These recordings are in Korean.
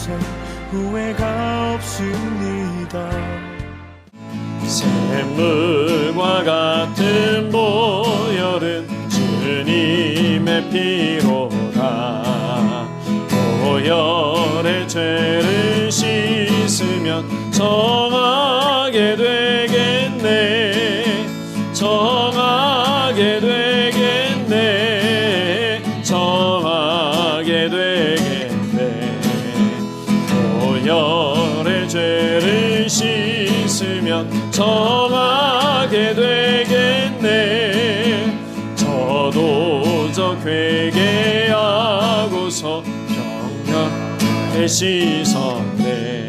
평생 후회가 없습니다. 샘물과 같은 보혈은 주님의 피로다. 보혈의 죄를 씻으면 정하게 되겠네. 정하게 되겠네. 정하게 되겠네. 보혈의 죄를 씻으면 정하게 되겠네. 저도적 회개하고서 정결하게 씻었네.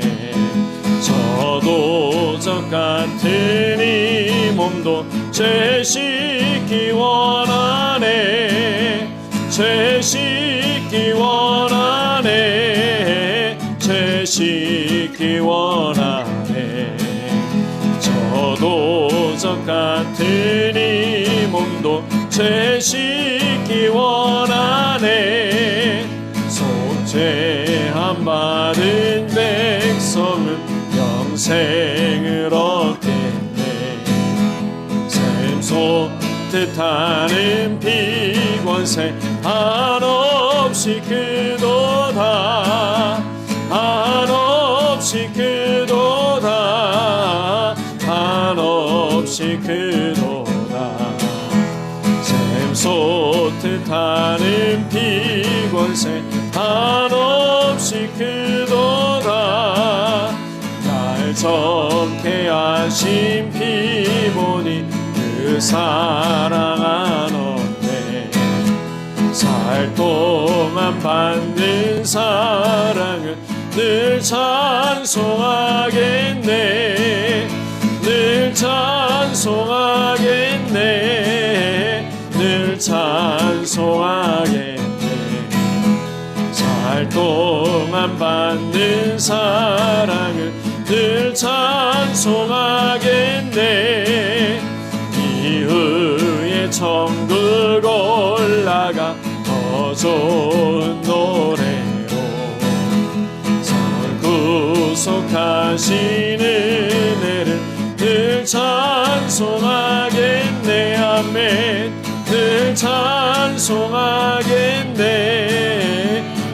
저도적 같은 이 몸도 죄 씻기 원하네. 죄 씻기 원하네. 죄 씻기 원하네. 저도적 같은 이 몸도 죄 씻기 원하네. 속죄함 받은 백성은 영생을 얻겠네. 샘솟듯 하는 피권세 한없이 크도다. 한없이 크도다. 한없이 크도다. 샘솟듯 하는 피권세 한없이 크도다. 날 적게 하신 피 보니 그 사랑 한없네. 살 동안 받는 사랑은 늘 찬송하겠네. 늘 찬송하겠네. 늘 찬송하겠네. 살 동안 받는 사랑을 늘 찬송하겠네. 이후에 천국 올라가 더 좋은 노래로 구속하신 은혜를 늘 찬송하겠네. 아멘. 늘 찬송하겠네.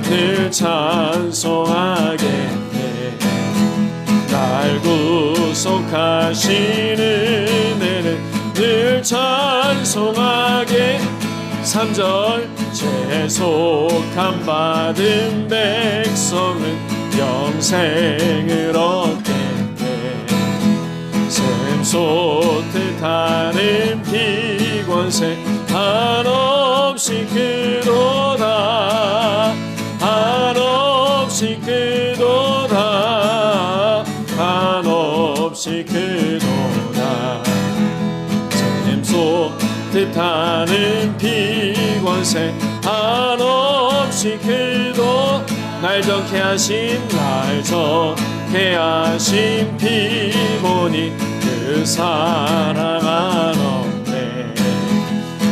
늘 찬송하겠네. 날 구속하신 은혜를 늘 찬송하게. 3절 죄속함 받은 백성은 영생을 얻겠네. 샘솟듯 하는 피권세 한없이 크도다. 한없이 크도다. 한없이 크도다. 샘솟듯 하는 피권세 한없이 크도. 날 적게 하신 피 보니 그 사랑 한없네.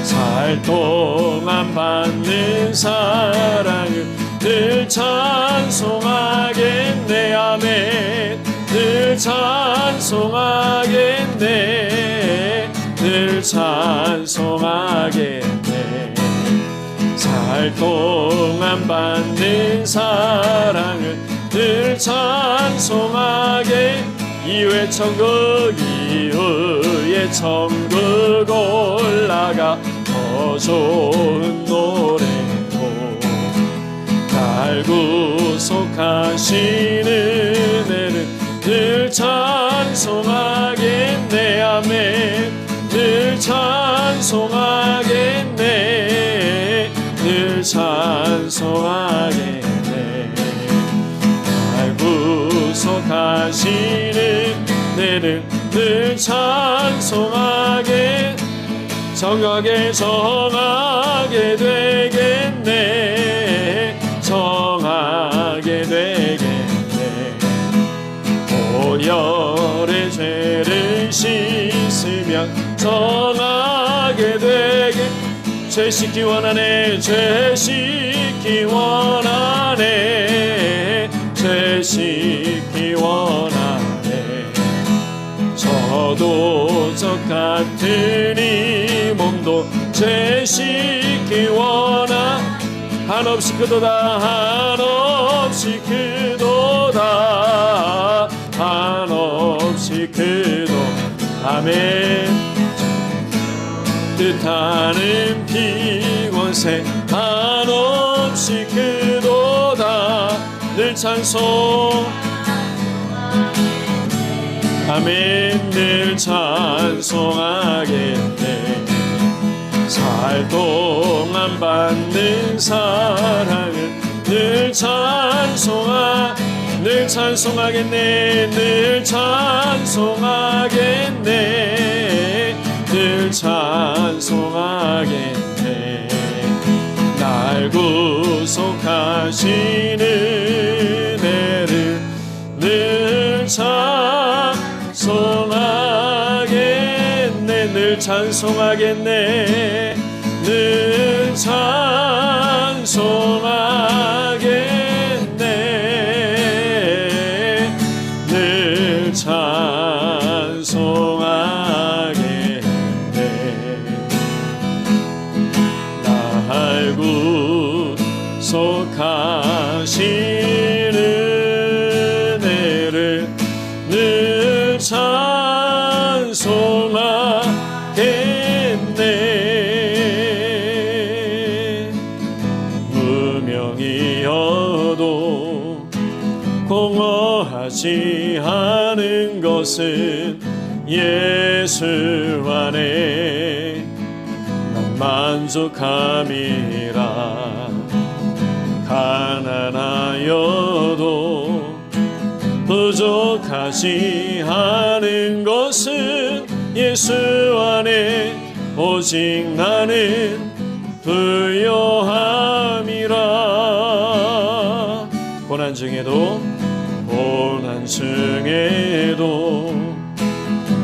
살 동안 받는 사랑을 늘 찬송하겠네. 아멘. 늘 찬송하겠네. 늘 찬송하겠네. 살 동안 받는 사랑을 늘 찬송하게. 이후에 천국 올라가 더 좋은 노래로 날 구속하신 은혜를 늘 찬송하겠네. 아멘. 늘 찬송하겠네. 늘 찬송하겠네. 날 구속하신 은혜를 늘 찬송하게. 정하게 되겠네. 정하게 되겠네. 보혈의 죄를 씻으면 정하게 되겠네. 죄 씻기 원하네. 죄 씻기 원하네. 죄 씻기 원하네. 저도적 같은 이 몸도 죄 씻기 원하. 한없이 크도다 한없이 크도다 한없이 크도. 아멘. 뜻하는 피곤새 한없이 크도다. 늘 찬송. 아멘. 늘 찬송하겠네. 살 동안 받는 사랑을 늘 찬송하겠네. 늘 찬송하겠네. 늘 찬송하겠네. 날 구속하시는 은혜를 늘 찬송하겠네. 늘 찬송하겠네. 늘 찬송하겠네. 늘 찬송하겠네. 날 구속하시는 은혜를 늘 찬송하겠네. 무명이어도 공허하지 않은 것은 예수 안에 난 만족함이라. 가난하여도 부족하지 않은 것은 예수 안에 오직 나는 부요함이라. 고난 중에도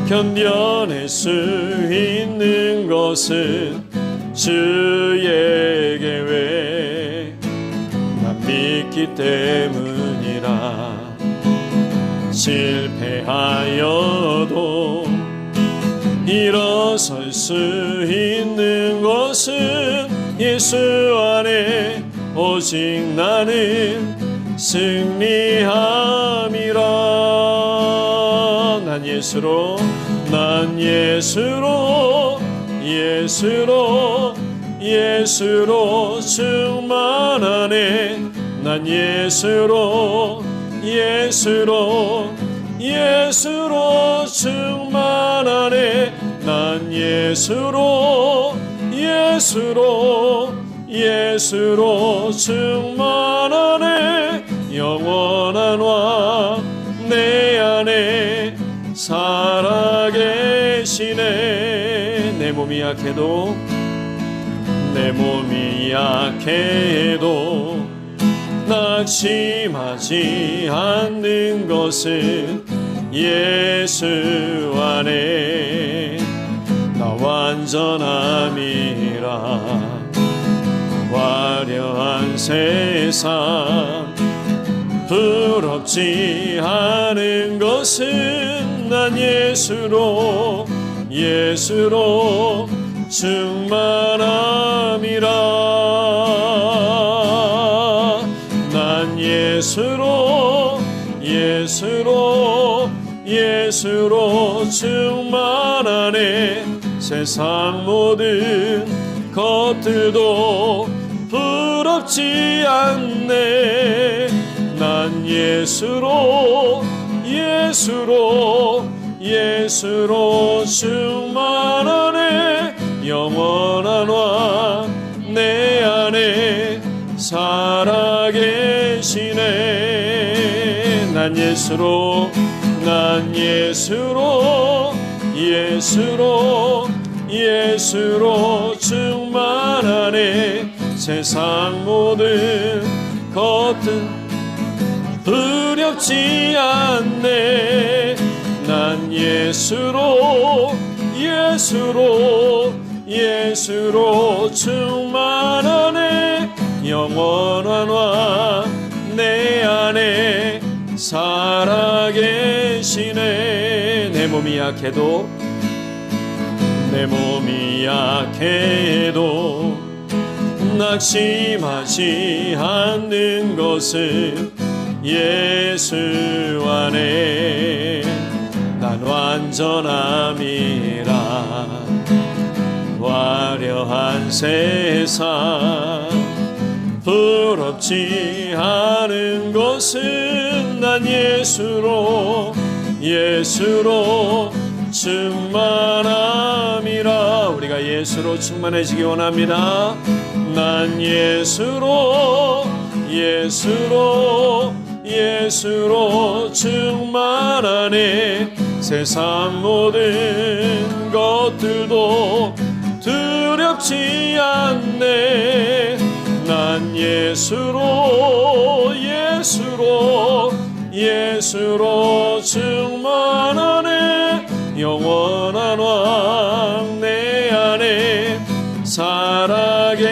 견뎌낼 수 있는 것은 주의 계획 난 믿기 때문이라. 실패하여도 일어설 수 있는 것은 예수 안에 오직 나는 승리함이라. 난 예수로 충만하네. 난 예수로 충만하네. 난 예수로 충만하네. 영원한 왕 내 안에 살아계시네. 내 몸이 약해도 낙심하지 않는 것은 예수 안에 나 완전함이라. 화려한 세상 부럽지 않은 것은 난 예수로 충만함이라. 난 예수로 충만하네. 세상 모든 것들도 부럽지 않네. 난 예수로 충만하네. 영원한 왕 내 안에 살아계시네. 난 예수로 충만하네. 세상 모든 것들 두렵지 않네. 난 예수로 충만하네. 영원한 왕 내 안에 계시네. 내 몸이 약해도 낙심하지 않는 것은 예수 안에 난 완전함이라. 화려한 세상 부럽지 않은 것은 난 예수로 충만함이라. 우리가 예수로 충만해지기 원합니다. 난 예수로 충만하네. 세상 모든 것들도 두렵지 않네. 난 예수로 충만하네. 영원한 왕 내 안에 살아계시네.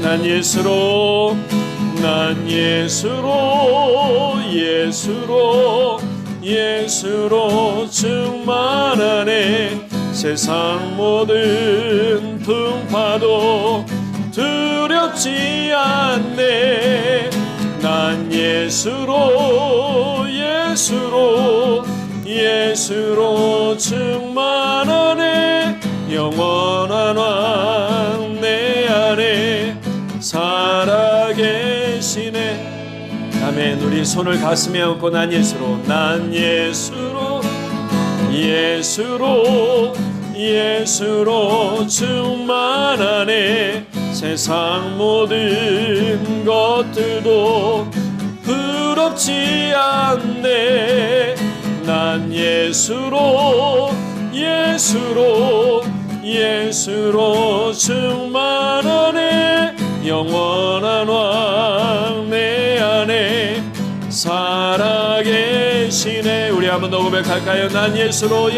난 예수로 충만하네. 세상 모든 풍파도 두렵지 않네. 난 예수로 충만하네. 영원한 왕 내 안에 살아계시네. 아멘. 우리 손을 가슴에 얹고 난 예수로 충만하네. 세상 모든 것들도 부럽지 않네. 난 예수로 충만하네. 영원한 왕 내 안에 살아계시네. 우리 한번 더 고백할까요? 난 예수로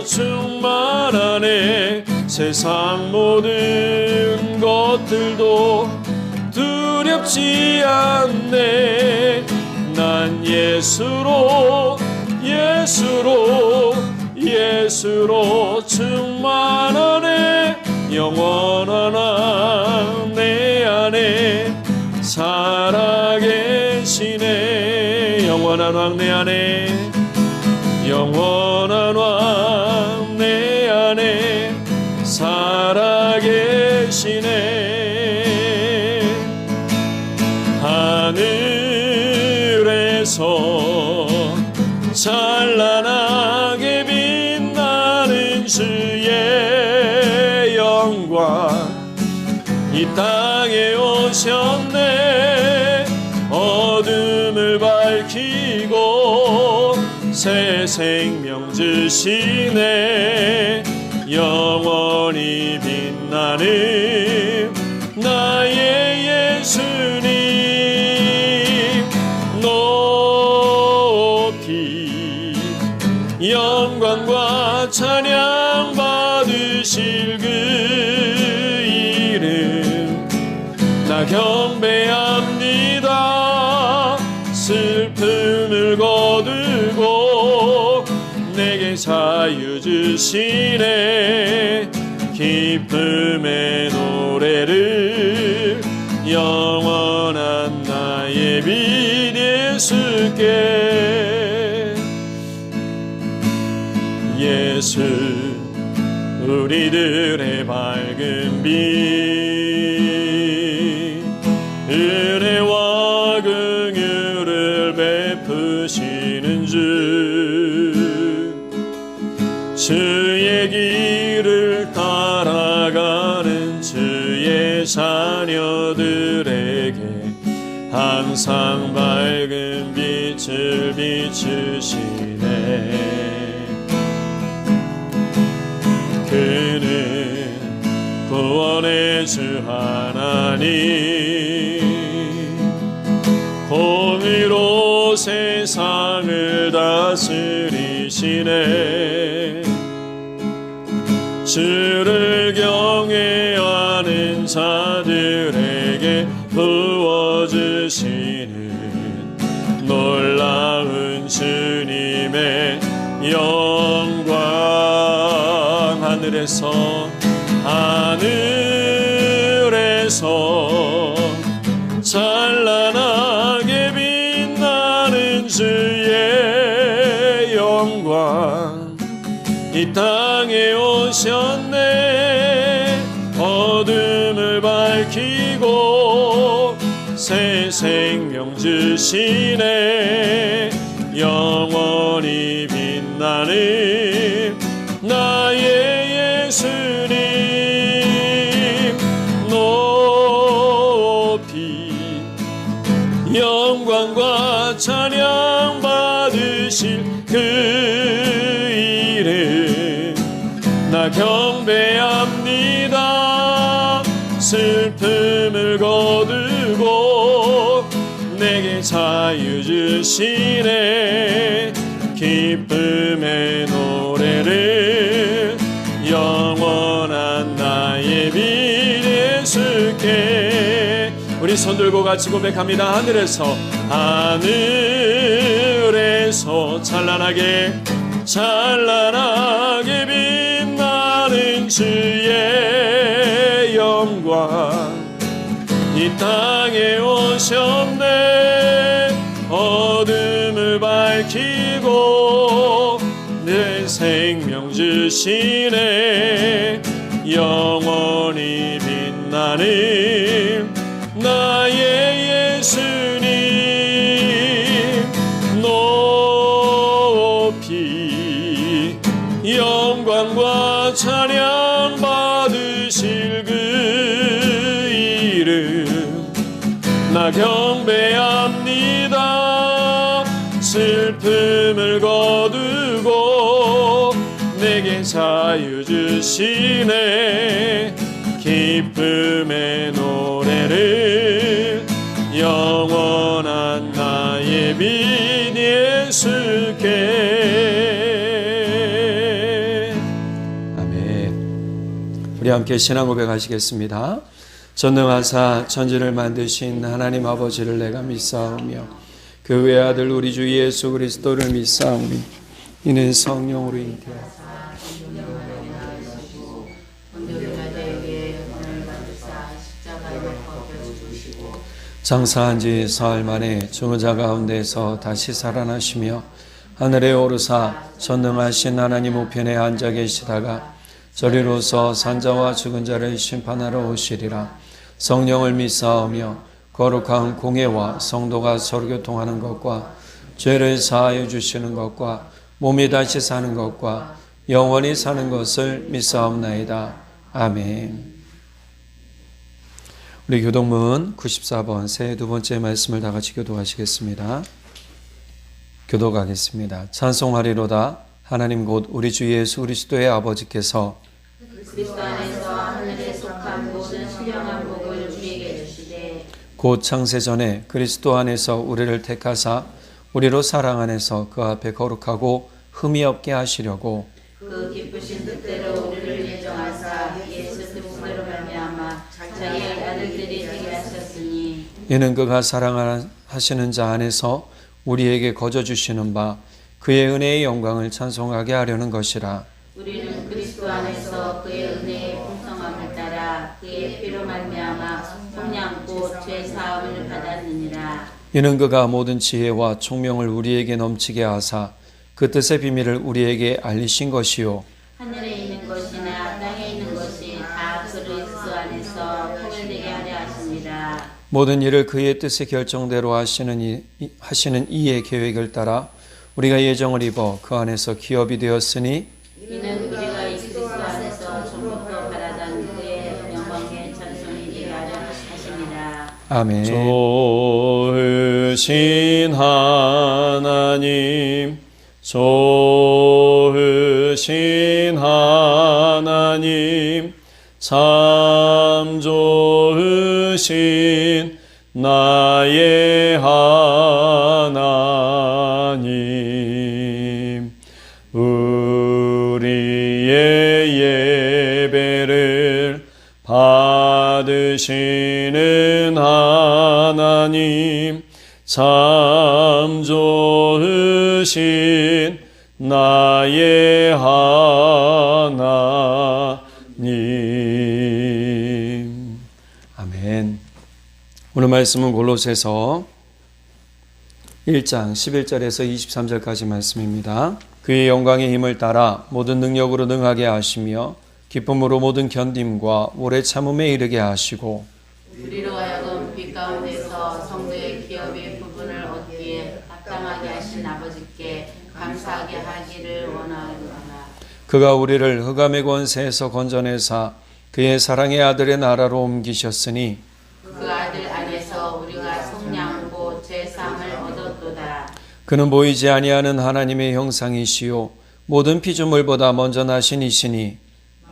충만하네. 세상 모든 것들도 두렵지 않네. 난 예수로 충만하네. 영원한 왕 내 안에 살아계시네. 영원한 왕 내 안에 살아계시네. 하늘에서 찬란하게 빛나는 주의 영광 이 땅에 오셨네. 어둠을 밝히고 새 생명 주시네. 영원히 빛나는 나의 예수님 높이 영광과 찬양 받으실 그 이름 나 경배합니다. 슬픔을 거두고 내게 자유 주시네. 기쁨의 노래를 영원한 나의 빛 예수께. 예수 우리들의 밝은 빛 은혜와 긍휼을 베푸시는 주의 길을 따라가는 주의 자녀들에게 항상 밝은 빛을 비추시네. 그는 구원의 주 하나님 공의로 세상을 다스리시네. 주를 경외하는 자들에게 부어주시는 놀라운 주님의 영광. 하늘에서 찬란하게 빛나는 주의 영광. 이 땅에 오셨네. 어둠을 밝히고 새 생명 주시네. 영원히 빛나는 나의 예수님 높이 영광과 찬양 받으실 그 이름 나 경배합니다. 슬픔을 거두고 내게 자유 주시네. 기쁨의 노래를 영원한 나의 빛 예수께. 우리 손 들고 같이 고백합니다. 하늘에서 찬란하게 빛나는 주의 영광. 이 땅에 오셨네. 어둠을 밝히고 내 생명 주시네. 영원히 빛나는 나의 예수님 높이 영광과 찬양 받으실 그 이름 나 경배합니다. 슬픔을 거두고 내게 자유 주시네. 기쁨의 노래를 영원한 나의 빛 예수께. 아멘. 우리 함께 신앙 고백하시겠습니다. 전능하사 천지를 만드신 하나님 아버지를 내가 믿사오며 그 외아들 우리 주 예수 그리스도를 믿사오니 이는 성령으로 잉태하사 장사한 지 사흘 만에 죽은 자 가운데서 다시 살아나시며 하늘에 오르사 전능하신 하나님 우편에 앉아 계시다가 저리로서 산자와 죽은 자를 심판하러 오시리라. 성령을 믿사오며 거룩한 공예와 성도가 서로 교통하는 것과 죄를 사하여 주시는 것과 몸이 다시 사는 것과 영원히 사는 것을 믿사옵나이다. 아멘. 우리 교동문 94번 새 두 번째 말씀을 다 같이 교독하시겠습니다. 교독하겠습니다. 찬송하리로다. 하나님 곧 우리 주 예수 그리스도의 아버지께서 그리스도 안에서 하늘에 속한 모든 신령한 복을 우리에게 주시되 곧 창세전에 그리스도 안에서 우리를 택하사 우리로 사랑 안에서 그 앞에 거룩하고 흠이 없게 하시려고 그 기쁘신 뜻대로 우리를 예정하사 예수 그리스도로 말미암아 자기의 아들들이 되게 하셨으니 이는 그가 사랑하시는 자 안에서 우리에게 거저 주시는 바 그의 은혜의 영광을 찬송하게 하려는 것이라. 우리는 그리스도 안에서 그의 은혜의 풍성함을 따라 그의 피로 말미암아 속량고 죄 사함을 받았느니라. 이는 그가 모든 지혜와 총명을 우리에게 넘치게 하사 그 뜻의 비밀을 우리에게 알리신 것이요 하늘에 있는 것이나 땅에 있는 것이 다 그리스도 안에서 통일되게 하려 하십니다. 모든 일을 그의 뜻의 결정대로 하시는 이의 계획을 따라 우리가 예정을 입어 그 안에서 기업이 되었으니 이는 우리가 이 그리스도 안에서 처음부터 바라던 그의 영광의 찬송이 되게 하려 하십니다. 아멘. 좋으신 하나님, 좋으신 하나님, 참 좋으신 나의 하나님, 우리의 예배를 받으시옵소서. 되시는 하나님, 참 좋으신 나의 하나님. 아멘. 오늘 말씀은 골로새서 1장 11절에서 23절까지 말씀입니다. 그의 영광의 힘을 따라 모든 능력으로 능하게 하시며 기쁨으로 모든 견딤과 오래 참음에 이르게 하시고 우리로 하여금 빛 가운데서 성도의 기업의 부분을 얻기에 합당하게 하신 아버지께 감사하게 하기를 원하노라. 그가 우리를 흑암의 권세에서 건져내사 그의 사랑의 아들의 나라로 옮기셨으니 그 아들 안에서 우리가 속량고 죄사함을 얻었도다. 그는 보이지 아니하는 하나님의 형상이시요 모든 피조물보다 먼저 나신 이시니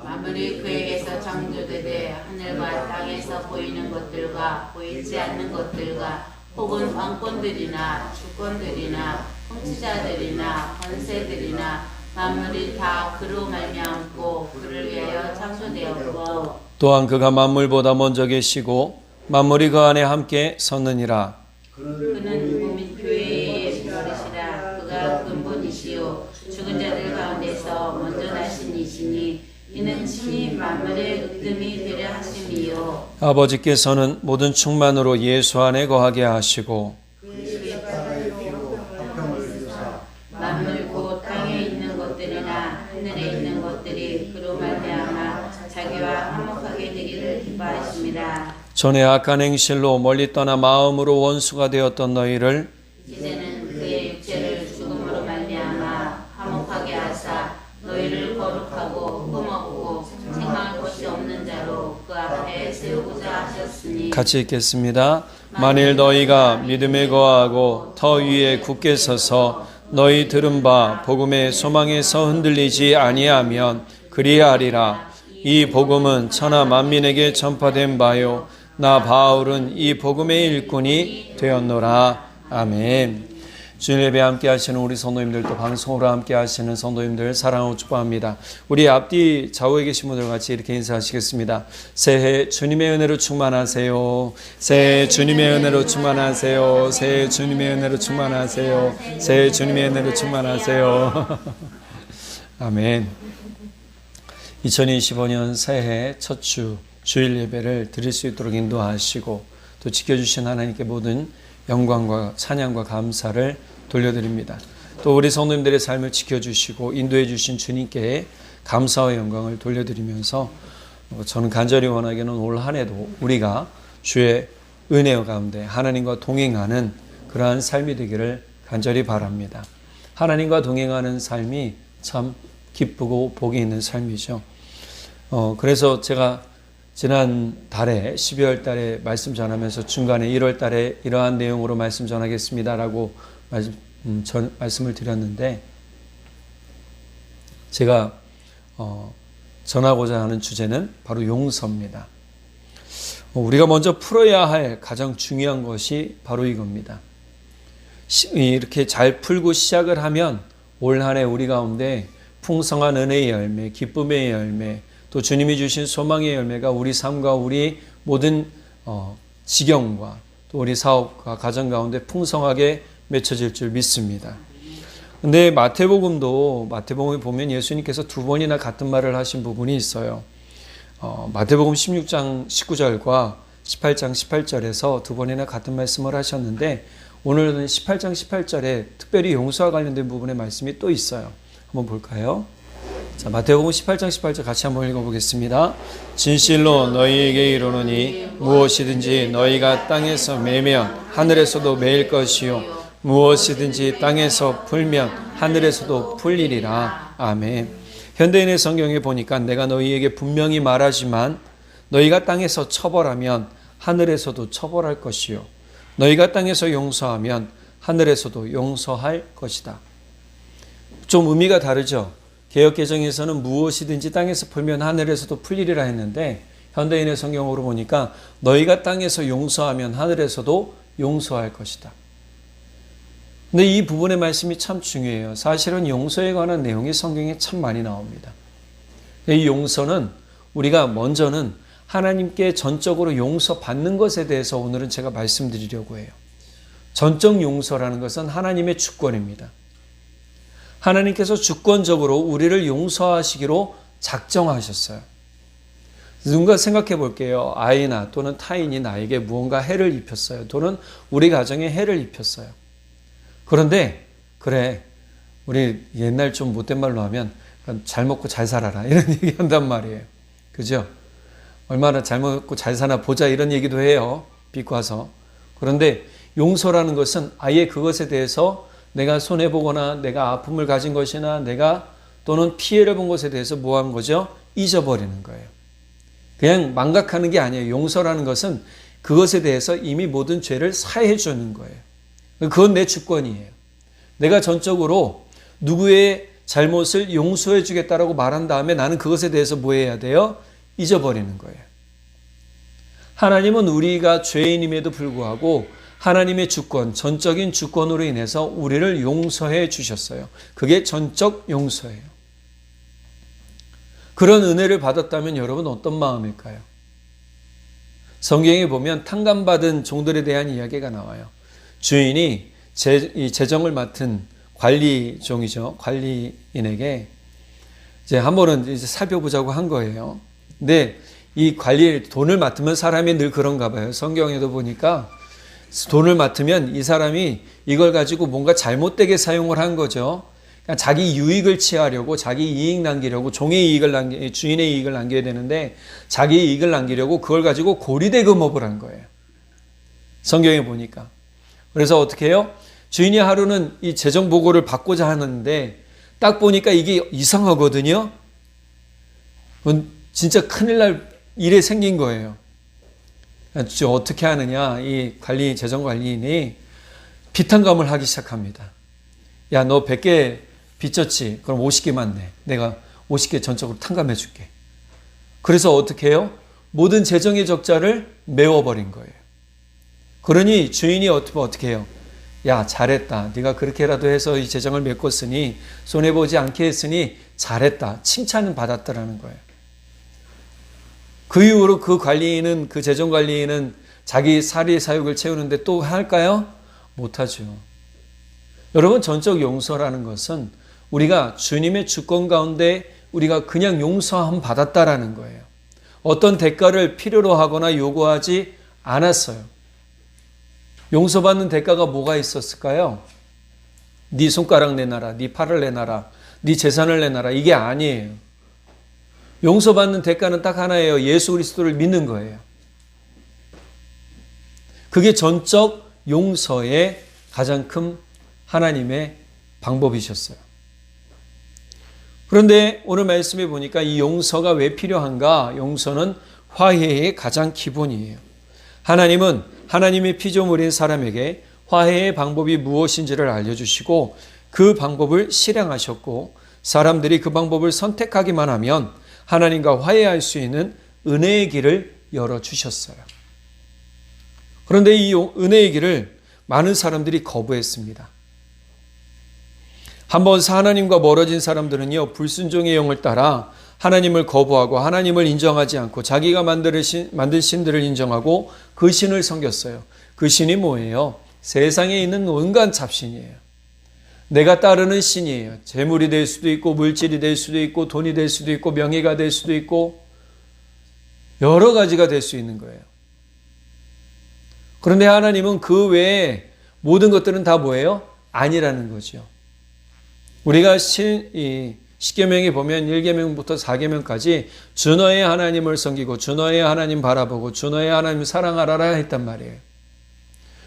만물이 그에게서 창조되되 하늘과 땅에서 보이는 것들과 보이지 않는 것들과 혹은 왕권들이나 주권들이나 통치자들이나 권세들이나 만물이 다 그로 말미암고 그를 위하여 창조되었고 또한 그가 만물보다 먼저 계시고 만물이 그 안에 함께 섰느니라. 그는 및 교회의 머리시라. 그가 근본이시요 죽은 자들 가운데서 먼저 나신 이시니 이는 친히 만물의 으뜸이 되려 하심이요 아버지께서는 모든 충만으로 예수 안에 거하게 하시고 만물 곧 땅에 있는 것들이나 하늘에 있는 것들이 그로 말미암아 자기와 화목하게 되기를 기뻐하심이라. 전에 악한 행실로 멀리 떠나 마음으로 원수가 되었던 너희를 이제는 그의 육체를 죽음으로 말미암아 화목하게 하사 너희를 거룩하고 흠없고 생각할 것이 없는 자로 그 앞에 세우고자 하셨으니. 같이 읽겠습니다. 만일 너희가 믿음에 거하고 터 위에 굳게 서서 너희 들은 바 복음의 소망에서 흔들리지 아니하면 그리하리라. 이 복음은 천하 만민에게 전파된 바요 나 바울은 이 복음의 일꾼이 되었노라. 아멘. 주일 예배 함께 하시는 우리 성도님들 또 방송으로 함께 하시는 성도님들 사랑하고 축복합니다. 우리 앞뒤 좌우에 계신 분들 같이 이렇게 인사하시겠습니다. 새해 주님의 은혜로 충만하세요. 새해 주님의 은혜로 충만하세요. 새해 주님의 은혜로 충만하세요. 새해 주님의 은혜로 충만하세요. 아멘. 2025년 새해 첫 주 주일 예배를 드릴 수 있도록 인도하시고 또 지켜주신 하나님께 모든 영광과 찬양과 감사를 돌려드립니다. 또 우리 성도님들의 삶을 지켜주시고 인도해 주신 주님께 감사와 영광을 돌려드리면서 저는 간절히 원하기는 올 한 해도 우리가 주의 은혜 가운데 하나님과 동행하는 그러한 삶이 되기를 간절히 바랍니다. 하나님과 동행하는 삶이 참 기쁘고 복이 있는 삶이죠. 그래서 제가 지난 달에 12월 달에 말씀 전하면서 중간에 1월 달에 이러한 내용으로 말씀 전하겠습니다라고 말씀을 드렸는데 제가 전하고자 하는 주제는 바로 용서입니다. 우리가 먼저 풀어야 할 가장 중요한 것이 바로 이겁니다. 이렇게 잘 풀고 시작을 하면 올 한 해 우리 가운데 풍성한 은혜의 열매, 기쁨의 열매, 또 주님이 주신 소망의 열매가 우리 삶과 우리 모든 지경과 또 우리 사업과 가정 가운데 풍성하게 맺혀질 줄 믿습니다. 근데 마태복음에 보면 예수님께서 두 번이나 같은 말을 하신 부분이 있어요. 마태복음 16장 19절과 18장 18절에서 두 번이나 같은 말씀을 하셨는데 오늘은 18장 18절에 특별히 용서와 관련된 부분의 말씀이 또 있어요. 한번 볼까요? 자, 마태복음 18장 18절 같이 한번 읽어보겠습니다. 진실로 너희에게 이르노니 무엇이든지 너희가 땅에서 매면 하늘에서도 매일 것이요 무엇이든지 땅에서 풀면 하늘에서도 풀리리라. 아멘. 현대인의 성경에 보니까 내가 너희에게 분명히 말하지만 너희가 땅에서 처벌하면 하늘에서도 처벌할 것이요 너희가 땅에서 용서하면 하늘에서도 용서할 것이다. 좀 의미가 다르죠. 개역개정에서는 무엇이든지 땅에서 풀면 하늘에서도 풀리리라 했는데 현대인의 성경으로 보니까 너희가 땅에서 용서하면 하늘에서도 용서할 것이다. 근데 이 부분의 말씀이 참 중요해요. 사실은 용서에 관한 내용이 성경에 참 많이 나옵니다. 이 용서는 우리가 먼저는 하나님께 전적으로 용서받는 것에 대해서 오늘은 제가 말씀드리려고 해요. 전적 용서라는 것은 하나님의 주권입니다. 하나님께서 주권적으로 우리를 용서하시기로 작정하셨어요. 누군가 생각해 볼게요. 아이나 또는 타인이 나에게 무언가 해를 입혔어요. 또는 우리 가정에 해를 입혔어요. 그런데 그래, 우리 옛날 좀 못된 말로 하면 잘 먹고 잘 살아라 이런 얘기 한단 말이에요. 그죠? 얼마나 잘 먹고 잘 사나 보자 이런 얘기도 해요. 비꼬아서. 그런데 용서라는 것은 아예 그것에 대해서 내가 손해보거나 내가 아픔을 가진 것이나 내가 또는 피해를 본 것에 대해서 뭐 한 거죠? 잊어버리는 거예요. 그냥 망각하는 게 아니에요. 용서라는 것은 그것에 대해서 이미 모든 죄를 사해 주는 거예요. 그건 내 주권이에요. 내가 전적으로 누구의 잘못을 용서해 주겠다라고 말한 다음에 나는 그것에 대해서 뭐 해야 돼요? 잊어버리는 거예요. 하나님은 우리가 죄인임에도 불구하고 하나님의 주권, 전적인 주권으로 인해서 우리를 용서해 주셨어요. 그게 전적 용서예요. 그런 은혜를 받았다면 여러분 어떤 마음일까요? 성경에 보면 탕감받은 종들에 대한 이야기가 나와요. 주인이 재정을 맡은 관리종이죠. 관리인에게 이제 한 번은 이제 살펴보자고 한 거예요. 근데 이 돈을 맡으면 사람이 늘 그런가 봐요. 성경에도 보니까 돈을 맡으면 이 사람이 이걸 가지고 뭔가 잘못되게 사용을 한 거죠. 그러니까 자기 유익을 취하려고, 자기 이익 남기려고, 주인의 이익을 남겨야 되는데 자기 이익을 남기려고 그걸 가지고 고리대금업을 한 거예요. 성경에 보니까. 그래서 어떻게 해요? 주인이 하루는 이 재정 보고를 받고자 하는데 딱 보니까 이게 이상하거든요. 진짜 큰일 날 일이 생긴 거예요. 어떻게 하느냐, 이 재정관리인이 비탄감을 하기 시작합니다. 야, 너 100개 빚졌지? 그럼 50개만 내. 내가 50개 전적으로 탕감해 줄게. 그래서 어떻게 해요? 모든 재정의 적자를 메워버린 거예요. 그러니 주인이 어떻게 해요? 야, 잘했다. 네가 그렇게라도 해서 이 재정을 메꿨으니, 손해보지 않게 했으니 잘했다. 칭찬은 받았다라는 거예요. 그 이후로 그 재정관리인은 자기 사리 사욕을 채우는데 또 할까요? 못하죠. 여러분, 전적 용서라는 것은 우리가 주님의 주권 가운데 우리가 그냥 용서함 받았다라는 거예요. 어떤 대가를 필요로 하거나 요구하지 않았어요. 용서받는 대가가 뭐가 있었을까요? 네 손가락 내놔라, 네 팔을 내놔라, 네 재산을 내놔라, 이게 아니에요. 용서받는 대가는 딱 하나예요. 예수 그리스도를 믿는 거예요. 그게 전적 용서의 가장 큰 하나님의 방법이셨어요. 그런데 오늘 말씀해 보니까 이 용서가 왜 필요한가? 용서는 화해의 가장 기본이에요. 하나님은 하나님의 피조물인 사람에게 화해의 방법이 무엇인지를 알려주시고 그 방법을 실행하셨고 사람들이 그 방법을 선택하기만 하면 하나님과 화해할 수 있는 은혜의 길을 열어주셨어요. 그런데 이 은혜의 길을 많은 사람들이 거부했습니다. 한번 하나님과 멀어진 사람들은요, 불순종의 영을 따라 하나님을 거부하고 하나님을 인정하지 않고 자기가 만든 신들을 인정하고 그 신을 섬겼어요. 그 신이 뭐예요? 세상에 있는 온갖 잡신이에요. 내가 따르는 신이에요. 재물이 될 수도 있고 물질이 될 수도 있고 돈이 될 수도 있고 명예가 될 수도 있고 여러 가지가 될 수 있는 거예요. 그런데 하나님은 그 외에 모든 것들은 다 뭐예요? 아니라는 거죠. 우리가 십계명에 보면 1계명부터 4계명까지 주 너의 하나님을 섬기고 주 너의 하나님 바라보고 주 너의 하나님 사랑하라라 했단 말이에요.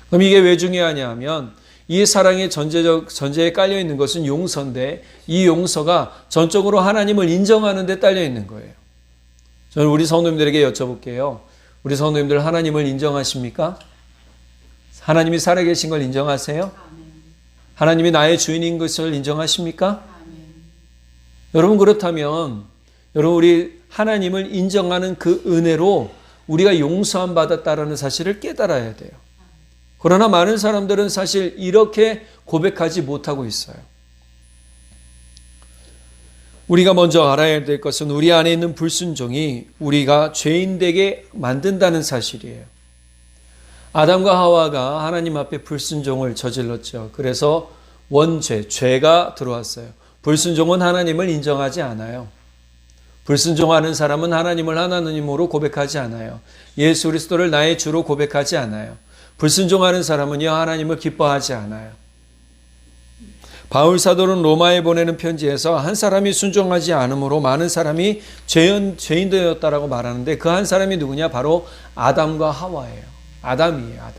그럼 이게 왜 중요하냐 하면 이 사랑의 전제에 깔려 있는 것은 용서인데 이 용서가 전적으로 하나님을 인정하는 데 딸려 있는 거예요. 저는 우리 성도님들에게 여쭤볼게요. 우리 성도님들 하나님을 인정하십니까? 하나님이 살아계신 걸 인정하세요? 하나님이 나의 주인인 것을 인정하십니까? 여러분, 그렇다면 여러분, 우리 하나님을 인정하는 그 은혜로 우리가 용서함 받았다라는 사실을 깨달아야 돼요. 그러나 많은 사람들은 사실 이렇게 고백하지 못하고 있어요. 우리가 먼저 알아야 될 것은 우리 안에 있는 불순종이 우리가 죄인 되게 만든다는 사실이에요. 아담과 하와가 하나님 앞에 불순종을 저질렀죠. 그래서 원죄, 죄가 들어왔어요. 불순종은 하나님을 인정하지 않아요. 불순종하는 사람은 하나님을 하나님으로 고백하지 않아요. 예수 그리스도를 나의 주로 고백하지 않아요. 불순종하는 사람은요, 하나님을 기뻐하지 않아요. 바울 사도는 로마에 보내는 편지에서 한 사람이 순종하지 않으므로 많은 사람이 죄인 되었다라고 말하는데 그 한 사람이 누구냐? 바로 아담과 하와예요. 아담이에요, 아담.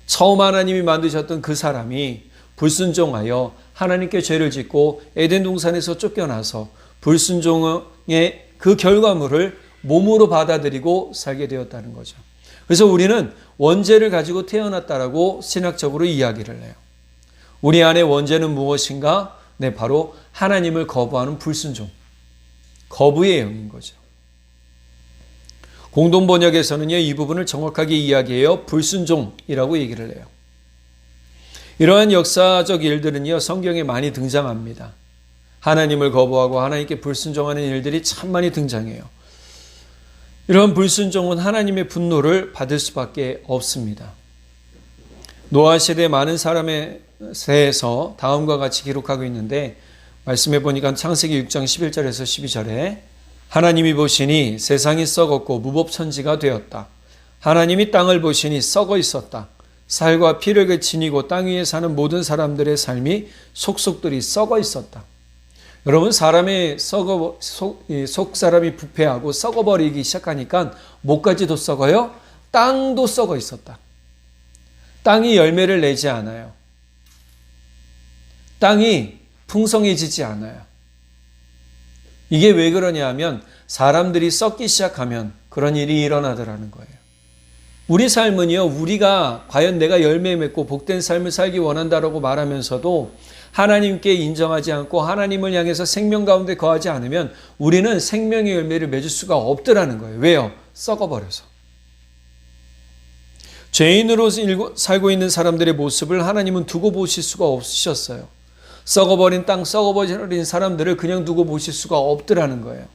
처음 하나님이 만드셨던 그 사람이 불순종하여 하나님께 죄를 짓고 에덴 동산에서 쫓겨나서 불순종의 그 결과물을 몸으로 받아들이고 살게 되었다는 거죠. 그래서 우리는 원죄를 가지고 태어났다라고 신학적으로 이야기를 해요. 우리 안에 원죄는 무엇인가? 네, 바로 하나님을 거부하는 불순종, 거부의 영인 거죠. 공동번역에서는요, 이 부분을 정확하게 이야기해요. 불순종이라고 얘기를 해요. 이러한 역사적 일들은요, 성경에 많이 등장합니다. 하나님을 거부하고 하나님께 불순종하는 일들이 참 많이 등장해요. 이러한 불순종은 하나님의 분노를 받을 수밖에 없습니다. 노아 시대 많은 사람에 대해서 다음과 같이 기록하고 있는데, 말씀해 보니까 창세기 6장 11절에서 12절에 하나님이 보시니 세상이 썩었고 무법천지가 되었다. 하나님이 땅을 보시니 썩어 있었다. 살과 피를 그치니고 땅 위에 사는 모든 사람들의 삶이 속속들이 썩어 있었다. 여러분, 사람의 속 사람이 부패하고 썩어버리기 시작하니까 뭐까지도 썩어요? 땅도 썩어 있었다. 땅이 열매를 내지 않아요. 땅이 풍성해지지 않아요. 이게 왜 그러냐 하면 사람들이 썩기 시작하면 그런 일이 일어나더라는 거예요. 우리 삶은요, 우리가 과연 내가 열매 맺고 복된 삶을 살기 원한다라고 말하면서도 하나님께 인정하지 않고 하나님을 향해서 생명 가운데 거하지 않으면 우리는 생명의 열매를 맺을 수가 없더라는 거예요. 왜요? 썩어버려서. 죄인으로 살고 있는 사람들의 모습을 하나님은 두고 보실 수가 없으셨어요. 썩어버린 땅, 썩어버린 사람들을 그냥 두고 보실 수가 없더라는 거예요.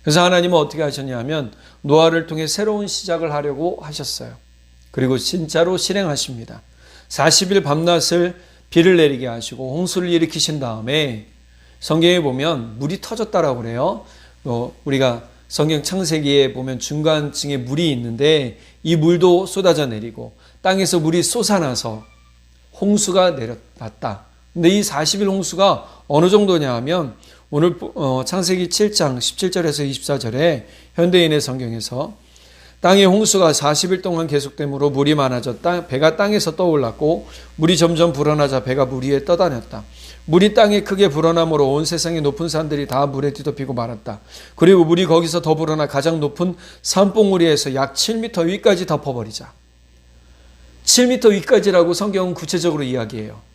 그래서 하나님은 어떻게 하셨냐 하면 노아를 통해 새로운 시작을 하려고 하셨어요. 그리고 진짜로 실행하십니다. 40일 밤낮을 비를 내리게 하시고 홍수를 일으키신 다음에 성경에 보면 물이 터졌다라고 그래요. 우리가 성경 창세기에 보면 중간층에 물이 있는데 이 물도 쏟아져 내리고 땅에서 물이 솟아나서 홍수가 내려왔다. 근데 이 40일 홍수가 어느 정도냐 하면 오늘 창세기 7장 17절에서 24절에 현대인의 성경에서 땅의 홍수가 40일 동안 계속되므로 물이 많아졌다. 배가 땅에서 떠올랐고 물이 점점 불어나자 배가 물 위에 떠다녔다. 물이 땅에 크게 불어남으로 온 세상의 높은 산들이 다 물에 뒤덮이고 말았다. 그리고 물이 거기서 더 불어나 가장 높은 산봉우리에서 약 7m 위까지 덮어버리자. 7m 위까지라고 성경은 구체적으로 이야기해요.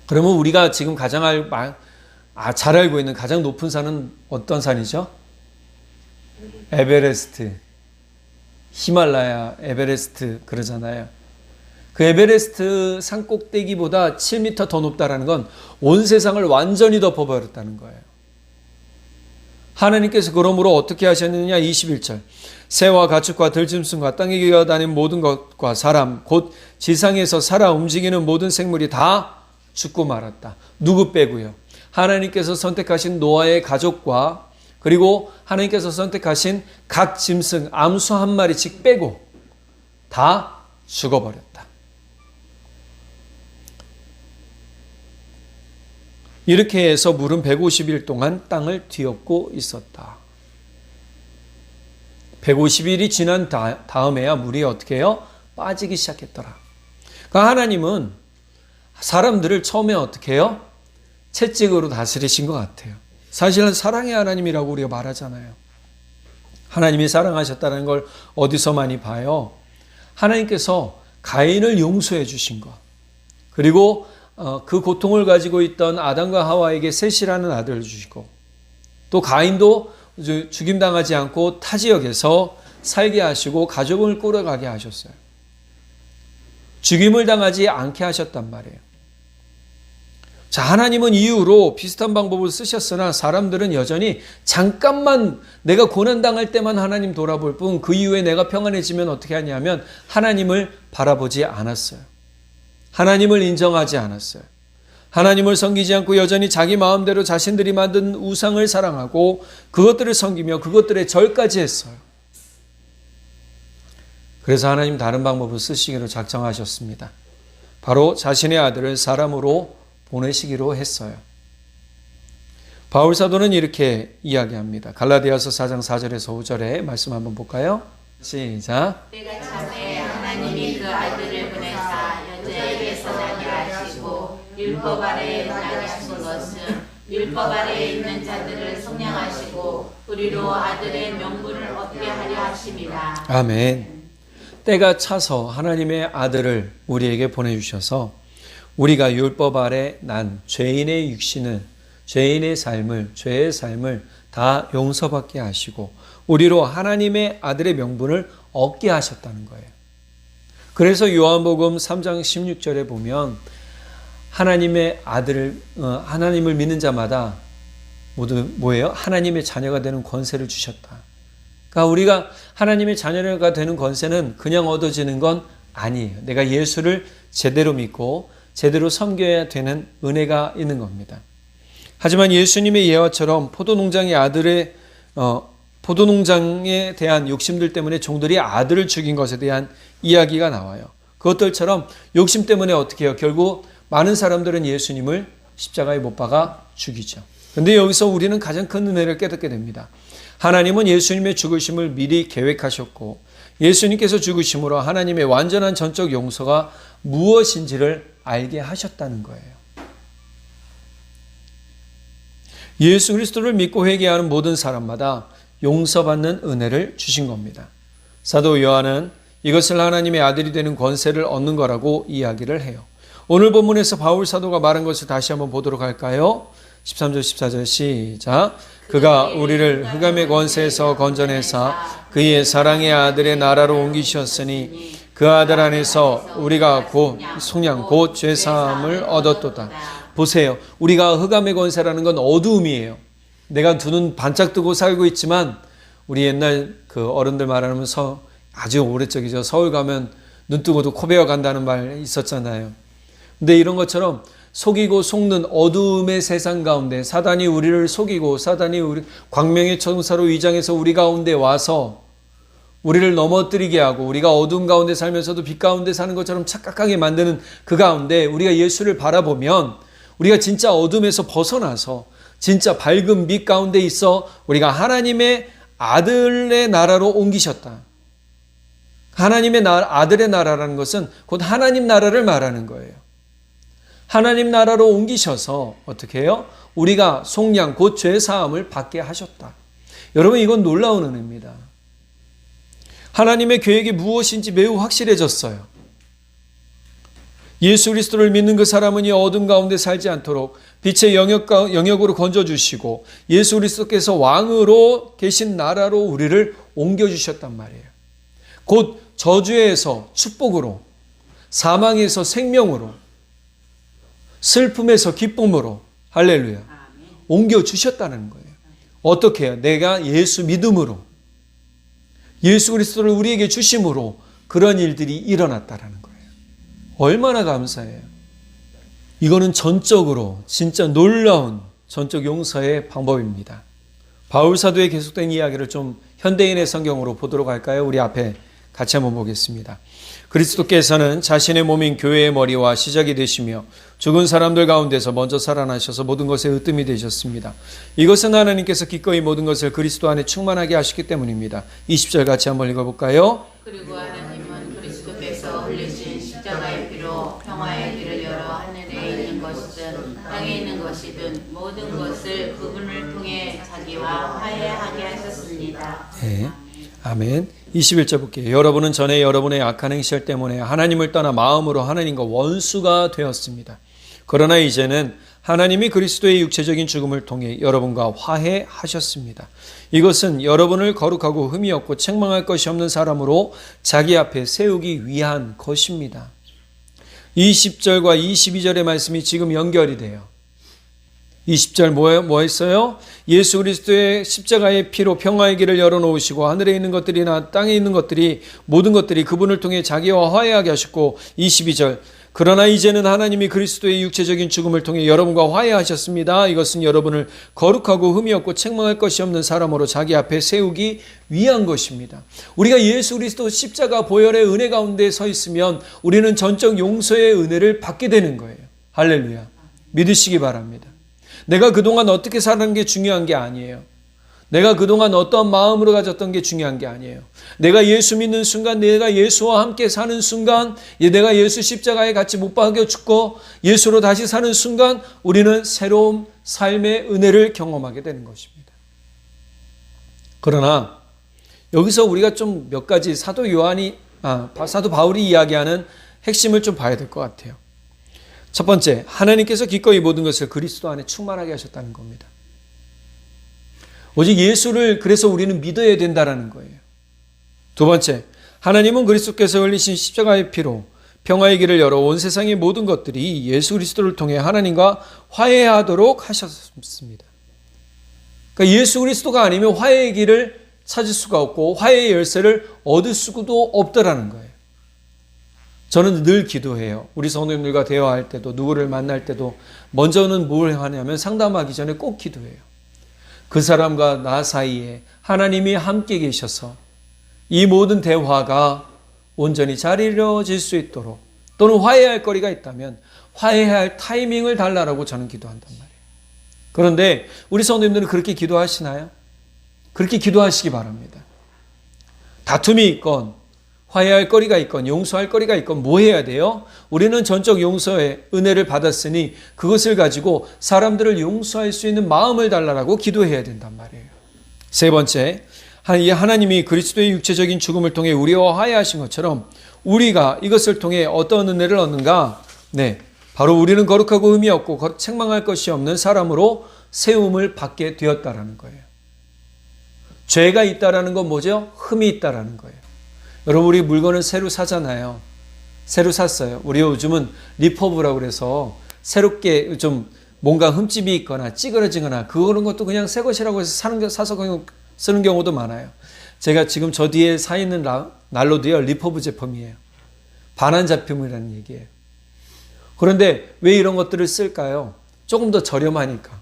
그러면 우리가 지금 가장 잘 알고 있는 가장 높은 산은 어떤 산이죠? 에베레스트. 히말라야, 에베레스트 그러잖아요. 그 에베레스트 산 꼭대기보다 7m 더 높다라는 건 온 세상을 완전히 덮어버렸다는 거예요. 하나님께서 그러므로 어떻게 하셨느냐? 21절. 새와 가축과 들짐승과 땅에 기어다니는 모든 것과 사람 곧 지상에서 살아 움직이는 모든 생물이 다 죽고 말았다. 누구 빼고요? 하나님께서 선택하신 노아의 가족과 그리고 하나님께서 선택하신 각 짐승 암수 한 마리씩 빼고 다 죽어버렸다. 이렇게 해서 물은 150일 동안 땅을 뒤엎고 있었다. 150일이 지난 다음에야 물이 어떻게 해요? 빠지기 시작했더라. 그러니까 하나님은 사람들을 처음에 어떻게 해요? 채찍으로 다스리신 것 같아요. 사실은 사랑의 하나님이라고 우리가 말하잖아요. 하나님이 사랑하셨다는 걸 어디서 많이 봐요? 하나님께서 가인을 용서해 주신 것. 그리고 그 고통을 가지고 있던 아담과 하와에게 셋이라는 아들을 주시고 또 가인도 죽임당하지 않고 타 지역에서 살게 하시고 가족을 꾸려가게 하셨어요. 죽임을 당하지 않게 하셨단 말이에요. 자, 하나님은 이후로 비슷한 방법을 쓰셨으나 사람들은 여전히 잠깐만 내가 고난당할 때만 하나님 돌아볼 뿐 그 이후에 내가 평안해지면 어떻게 하냐면 하나님을 바라보지 않았어요. 하나님을 인정하지 않았어요. 하나님을 섬기지 않고 여전히 자기 마음대로 자신들이 만든 우상을 사랑하고 그것들을 섬기며 그것들의 절까지 했어요. 그래서 하나님 다른 방법을 쓰시기로 작정하셨습니다. 바로 자신의 아들을 사람으로 보내시기로 했어요. 바울 사도는 이렇게 이야기합니다. 갈라디아서 4장 4절에서 5절에 말씀 한번 볼까요? 시작. 때가 차에 하나님이 그 아들을 보내사 여자에게서 나게 하시고 율법 아래에 나게 하신 것은 율법 아래에 있는 자들을 속량하시고 우리로 아들의 명분을 얻게 하려 하심이라. 아멘. 때가 차서 하나님의 아들을 우리에게 보내주셔서 우리가 율법 아래 난 죄인의 육신을, 죄인의 삶을, 죄의 삶을 다 용서받게 하시고 우리로 하나님의 아들의 명분을 얻게 하셨다는 거예요. 그래서 요한복음 3장 16절에 보면 하나님의 아들을, 하나님을 믿는 자마다 모두 뭐예요? 하나님의 자녀가 되는 권세를 주셨다. 그러니까 우리가 하나님의 자녀가 되는 권세는 그냥 얻어지는 건 아니에요. 내가 예수를 제대로 믿고 제대로 섬겨야 되는 은혜가 있는 겁니다. 하지만 예수님의 예화처럼 포도농장에 대한 욕심들 때문에 종들이 아들을 죽인 것에 대한 이야기가 나와요. 그것들처럼 욕심 때문에 어떻게 해요? 결국 많은 사람들은 예수님을 십자가에 못 박아 죽이죠. 그런데 여기서 우리는 가장 큰 은혜를 깨닫게 됩니다. 하나님은 예수님의 죽으심을 미리 계획하셨고 예수님께서 죽으심으로 하나님의 완전한 전적 용서가 무엇인지를 알게 하셨다는 거예요. 예수 그리스도를 믿고 회개하는 모든 사람마다 용서받는 은혜를 주신 겁니다. 사도 요한은 이것을 하나님의 아들이 되는 권세를 얻는 거라고 이야기를 해요. 오늘 본문에서 바울 사도가 말한 것을 다시 한번 보도록 할까요? 13절 14절 시작. 그가 우리를 흑암의 권세에서 건져내사 그의 사랑의 아들의 나라로 옮기셨으니 그 아들 안에서 우리가 곧 속량 곧 죄사함을 얻었도다. 보세요. 우리가 흑암의 권세라는 건 어두움이에요. 내가 두 눈 반짝 뜨고 살고 있지만 우리 옛날 그 어른들 말하면서 아주 오래적이죠. 서울 가면 눈 뜨고도 코 베어 간다는 말 있었잖아요. 근데 이런 것처럼 속이고 속는 어두움의 세상 가운데 사단이 우리를 속이고 사단이 우리 광명의 천사로 위장해서 우리 가운데 와서 우리를 넘어뜨리게 하고 우리가 어두움 가운데 살면서도 빛 가운데 사는 것처럼 착각하게 만드는 그 가운데 우리가 예수를 바라보면 우리가 진짜 어둠에서 벗어나서 진짜 밝은 빛 가운데 있어 우리가 하나님의 아들의 나라로 옮기셨다. 하나님의 아들의 나라라는 것은 곧 하나님 나라를 말하는 거예요. 하나님 나라로 옮기셔서 어떻게 해요? 우리가 속량 곧 죄사함을 받게 하셨다. 여러분 이건 놀라운 은혜입니다. 하나님의 계획이 무엇인지 매우 확실해졌어요. 예수 그리스도를 믿는 그 사람은 이 어둠 가운데 살지 않도록 빛의 영역으로 건져주시고 예수 그리스도께서 왕으로 계신 나라로 우리를 옮겨주셨단 말이에요. 곧 저주에서 축복으로, 사망에서 생명으로, 슬픔에서 기쁨으로 할렐루야 옮겨주셨다는 거예요. 어떻게 해요? 내가 예수 믿음으로 예수 그리스도를 우리에게 주심으로 그런 일들이 일어났다라는 거예요. 얼마나 감사해요. 이거는 전적으로 진짜 놀라운 전적 용서의 방법입니다. 바울 사도의 계속된 이야기를 좀 현대인의 성경으로 보도록 할까요? 우리 앞에 같이 한번 보겠습니다. 그리스도께서는 자신의 몸인 교회의 머리와 시작이 되시며 죽은 사람들 가운데서 먼저 살아나셔서 모든 것에 으뜸이 되셨습니다. 이것은 하나님께서 기꺼이 모든 것을 그리스도 안에 충만하게 하시기 때문입니다. 20절 같이 한번 읽어볼까요? 그리고 하나님은 그리스도께서 흘리신 십자가의 피로 평화의 길을 열어 하늘에 있는 것이든 땅에 있는 것이든 모든 것을 그분을 통해 자기와 화해하게 하셨습니다. 네. 아멘. 21절 볼게요. 여러분은 전에 여러분의 악한 행실 때문에 하나님을 떠나 마음으로 하나님과 원수가 되었습니다. 그러나 이제는 하나님이 그리스도의 육체적인 죽음을 통해 여러분과 화해하셨습니다. 이것은 여러분을 거룩하고 흠이 없고 책망할 것이 없는 사람으로 자기 앞에 세우기 위한 것입니다. 20절과 22절의 말씀이 지금 연결이 돼요. 20절 뭐 했어요? 예수 그리스도의 십자가의 피로 평화의 길을 열어놓으시고 하늘에 있는 것들이나 땅에 있는 것들이 모든 것들이 그분을 통해 자기와 화해하게 하셨고 22절 그러나 이제는 하나님이 그리스도의 육체적인 죽음을 통해 여러분과 화해하셨습니다. 이것은 여러분을 거룩하고 흠이 없고 책망할 것이 없는 사람으로 자기 앞에 세우기 위한 것입니다. 우리가 예수 그리스도 십자가 보혈의 은혜 가운데 서 있으면 우리는 전적 용서의 은혜를 받게 되는 거예요. 할렐루야. 믿으시기 바랍니다. 내가 그동안 어떻게 살았는 게 중요한 게 아니에요. 내가 그동안 어떤 마음으로 가졌던 게 중요한 게 아니에요. 내가 예수 믿는 순간, 내가 예수와 함께 사는 순간, 내가 예수 십자가에 같이 못 박여 죽고 예수로 다시 사는 순간 우리는 새로운 삶의 은혜를 경험하게 되는 것입니다. 그러나 여기서 우리가 좀 몇 가지 사도 바울이 이야기하는 핵심을 좀 봐야 될 것 같아요. 첫 번째, 하나님께서 기꺼이 모든 것을 그리스도 안에 충만하게 하셨다는 겁니다. 오직 예수를 그래서 우리는 믿어야 된다는 거예요. 두 번째, 하나님은 그리스도께서 흘리신 십자가의 피로 평화의 길을 열어 온 세상의 모든 것들이 예수 그리스도를 통해 하나님과 화해하도록 하셨습니다. 그러니까 예수 그리스도가 아니면 화해의 길을 찾을 수가 없고 화해의 열쇠를 얻을 수도 없더라는 거예요. 저는 늘 기도해요. 우리 성도님들과 대화할 때도 누구를 만날 때도 먼저는 뭘 하냐면 상담하기 전에 꼭 기도해요. 그 사람과 나 사이에 하나님이 함께 계셔서 이 모든 대화가 온전히 잘 이루어질 수 있도록 또는 화해할 거리가 있다면 화해할 타이밍을 달라고 저는 기도한단 말이에요. 그런데 우리 성도님들은 그렇게 기도하시나요? 그렇게 기도하시기 바랍니다. 다툼이 있건 화해할 거리가 있건 용서할 거리가 있건 뭐 해야 돼요? 우리는 전적 용서의 은혜를 받았으니 그것을 가지고 사람들을 용서할 수 있는 마음을 달라고 기도해야 된단 말이에요. 세 번째, 하나님이 그리스도의 육체적인 죽음을 통해 우리와 화해하신 것처럼 우리가 이것을 통해 어떤 은혜를 얻는가? 바로 우리는 거룩하고 흠이 없고 책망할 것이 없는 사람으로 세움을 받게 되었다라는 거예요. 죄가 있다라는 건 뭐죠? 흠이 있다라는 거예요. 여러분, 우리 물건을 새로 사잖아요. 새로 샀어요. 우리 요즘은 리퍼브라고 그래서 새롭게 좀 뭔가 흠집이 있거나 찌그러지거나 그런 것도 그냥 새 것이라고 해서 사서 쓰는 경우도 많아요. 제가 지금 저 뒤에 사 있는 난로도요, 리퍼브 제품이에요. 반환 제품이라는 얘기예요. 그런데 왜 이런 것들을 쓸까요? 조금 더 저렴하니까.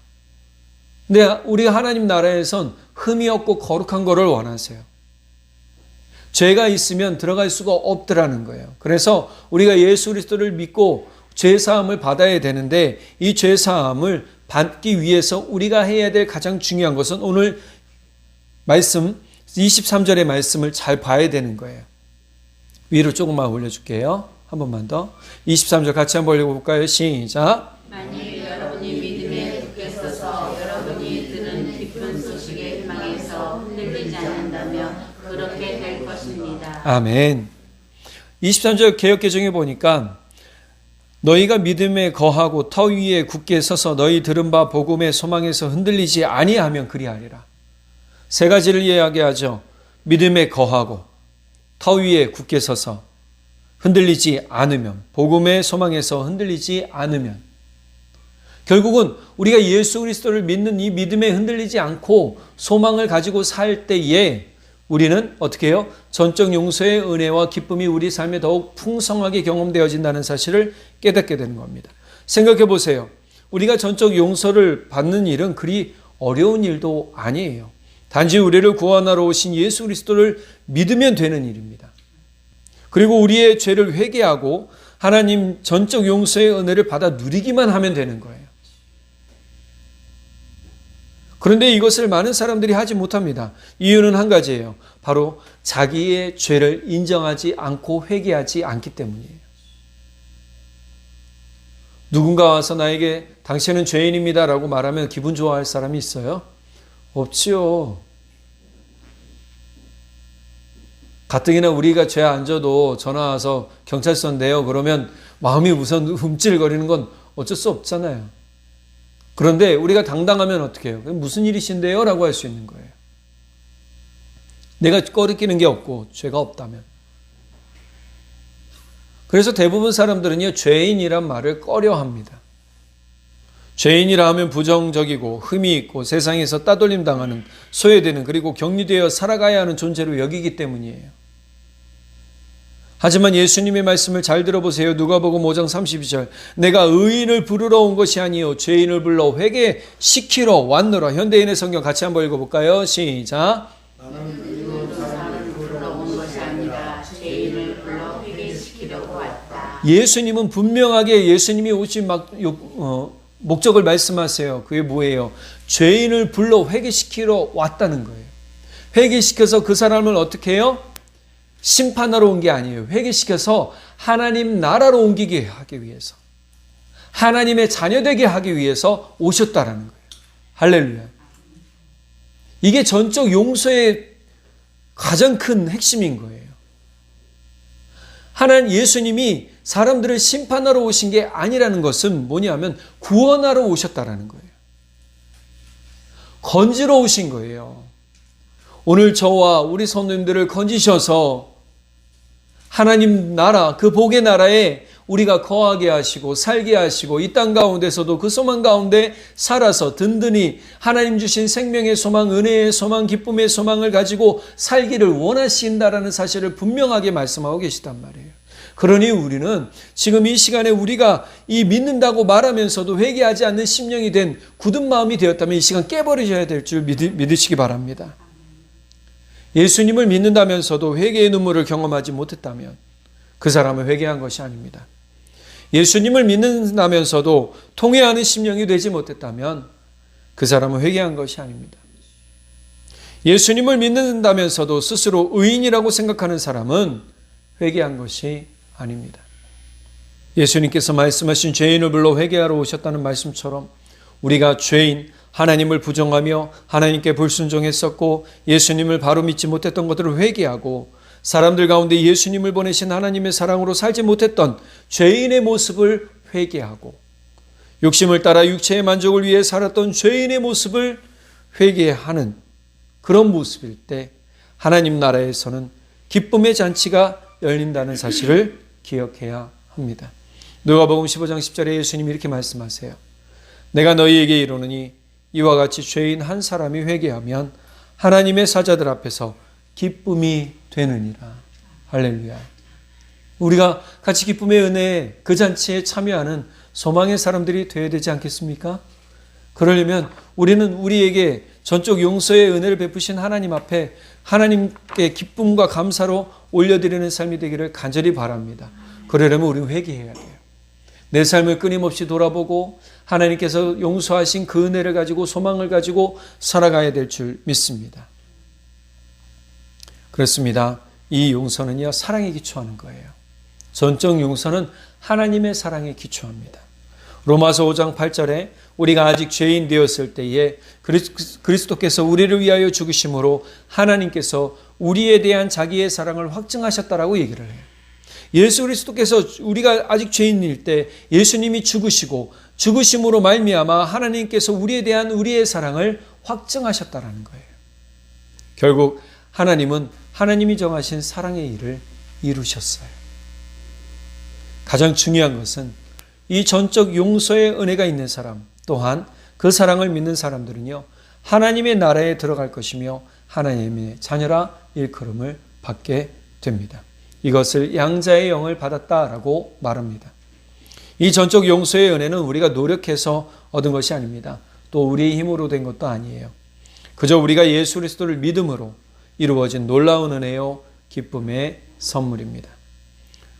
근데 우리가 하나님 나라에선 흠이 없고 거룩한 거를 원하세요. 죄가 있으면 들어갈 수가 없더라는 거예요. 그래서 우리가 예수 그리스도를 믿고 죄사함을 받아야 되는데 이 죄사함을 받기 위해서 우리가 해야 될 가장 중요한 것은 오늘 말씀 23절의 말씀을 잘 봐야 되는 거예요. 위로 조금만 올려줄게요. 한 번만 더. 23절 같이 한번 읽어볼까요? 시작. 만일 여러분이 믿음에 굳게 서서 여러분이 들은 기쁜 소식의 희망에서 흔들리지 않는다면 그렇게 될 것입니다. 아멘. 23절 개역개정에 보니까 너희가 믿음에 거하고 터 위에 굳게 서서 너희 들은 바 복음의 소망에서 흔들리지 아니하면 그리하리라. 세 가지를 이야기하죠. 믿음에 거하고 터 위에 굳게 서서 흔들리지 않으면, 복음의 소망에서 흔들리지 않으면, 결국은 우리가 예수 그리스도를 믿는 이 믿음에 흔들리지 않고 소망을 가지고 살 때에 우리는 어떻게 해요? 전적 용서의 은혜와 기쁨이 우리 삶에 더욱 풍성하게 경험되어진다는 사실을 깨닫게 되는 겁니다. 생각해 보세요. 우리가 전적 용서를 받는 일은 그리 어려운 일도 아니에요. 단지 우리를 구원하러 오신 예수 그리스도를 믿으면 되는 일입니다. 그리고 우리의 죄를 회개하고 하나님 전적 용서의 은혜를 받아 누리기만 하면 되는 거예요. 그런데 이것을 많은 사람들이 하지 못합니다. 이유는 한 가지예요. 바로 자기의 죄를 인정하지 않고 회개하지 않기 때문이에요. 누군가 와서 나에게 당신은 죄인입니다 라고 말하면 기분 좋아할 사람이 있어요? 없지요. 가뜩이나 우리가 죄 안 져도 전화 와서 경찰서인데요 그러면 마음이 우선 움찔거리는 건 어쩔 수 없잖아요. 그런데 우리가 당당하면 어떻게 해요? 무슨 일이신데요? 라고 할 수 있는 거예요. 내가 꺼리끼는 게 없고 죄가 없다면. 그래서 대부분 사람들은요 죄인이란 말을 꺼려합니다. 죄인이라 하면 부정적이고 흠이 있고 세상에서 따돌림 당하는, 소외되는, 그리고 격리되어 살아가야 하는 존재로 여기기 때문이에요. 하지만 예수님의 말씀을 잘 들어보세요. 누가복음 5장 32절. 내가 의인을 부르러 온 것이 아니요 죄인을 불러 회개시키러 왔노라. 현대인의 성경 같이 한번 읽어볼까요? 시작. 나는 의로운 사람을 부르러 온 것이 아니라 죄인을 불러 회개시키려고 왔다. 예수님은 분명하게 예수님이 오신 목적을 말씀하세요. 그게 뭐예요? 죄인을 불러 회개시키러 왔다는 거예요. 회개시켜서 그 사람을 어떻게 해요? 심판하러 온 게 아니에요. 회개시켜서 하나님 나라로 옮기게 하기 위해서, 하나님의 자녀되게 하기 위해서 오셨다라는 거예요. 할렐루야. 이게 전적 용서의 가장 큰 핵심인 거예요. 하나님 예수님이 사람들을 심판하러 오신 게 아니라는 것은 뭐냐면 구원하러 오셨다라는 거예요. 건지러 오신 거예요. 오늘 저와 우리 성도님들을 건지셔서 하나님 나라, 그 복의 나라에 우리가 거하게 하시고 살게 하시고 이 땅 가운데서도 그 소망 가운데 살아서 든든히 하나님 주신 생명의 소망, 은혜의 소망, 기쁨의 소망을 가지고 살기를 원하신다라는 사실을 분명하게 말씀하고 계시단 말이에요. 그러니 우리는 지금 이 시간에 우리가 이 믿는다고 말하면서도 회개하지 않는 심령이 된 굳은 마음이 되었다면 이 시간 깨버리셔야 될 줄 믿으시기 바랍니다. 예수님을 믿는다면서도 회개의 눈물을 경험하지 못했다면 그 사람은 회개한 것이 아닙니다. 예수님을 믿는다면서도 통회하는 심령이 되지 못했다면 그 사람은 회개한 것이 아닙니다. 예수님을 믿는다면서도 스스로 의인이라고 생각하는 사람은 회개한 것이 아닙니다. 예수님께서 말씀하신 죄인을 불러 회개하러 오셨다는 말씀처럼 우리가 죄인, 하나님을 부정하며 하나님께 불순종했었고 예수님을 바로 믿지 못했던 것들을 회개하고 사람들 가운데 예수님을 보내신 하나님의 사랑으로 살지 못했던 죄인의 모습을 회개하고 욕심을 따라 육체의 만족을 위해 살았던 죄인의 모습을 회개하는 그런 모습일 때 하나님 나라에서는 기쁨의 잔치가 열린다는 사실을 기억해야 합니다. 누가복음 15장 10절에 예수님이 이렇게 말씀하세요. 내가 너희에게 이르노니 이와 같이 죄인 한 사람이 회개하면 하나님의 사자들 앞에서 기쁨이 되느니라. 할렐루야. 우리가 같이 기쁨의 은혜에 그 잔치에 참여하는 소망의 사람들이 되어야 되지 않겠습니까? 그러려면 우리는 우리에게 전적 용서의 은혜를 베푸신 하나님 앞에 하나님께 기쁨과 감사로 올려드리는 삶이 되기를 간절히 바랍니다. 그러려면 우리는 회개해야 돼요. 내 삶을 끊임없이 돌아보고 하나님께서 용서하신 그 은혜를 가지고 소망을 가지고 살아가야 될 줄 믿습니다. 그렇습니다. 이 용서는요, 사랑에 기초하는 거예요. 전적 용서는 하나님의 사랑에 기초합니다. 로마서 5장 8절에 우리가 아직 죄인 되었을 때에 그리스도께서 우리를 위하여 죽으심으로 하나님께서 우리에 대한 자기의 사랑을 확증하셨다라고 얘기를 해요. 예수 그리스도께서 우리가 아직 죄인일 때 예수님이 죽으시고 죽으심으로 말미암아 하나님께서 우리에 대한 우리의 사랑을 확증하셨다라는 거예요. 결국 하나님은 하나님이 정하신 사랑의 일을 이루셨어요. 가장 중요한 것은 이 전적 용서의 은혜가 있는 사람 또한 그 사랑을 믿는 사람들은요 하나님의 나라에 들어갈 것이며 하나님의 자녀라 일컬음을 받게 됩니다. 이것을 양자의 영을 받았다라고 말합니다. 이 전적 용서의 은혜는 우리가 노력해서 얻은 것이 아닙니다. 또 우리의 힘으로 된 것도 아니에요. 그저 우리가 예수 그리스도를 믿음으로 이루어진 놀라운 은혜요 기쁨의 선물입니다.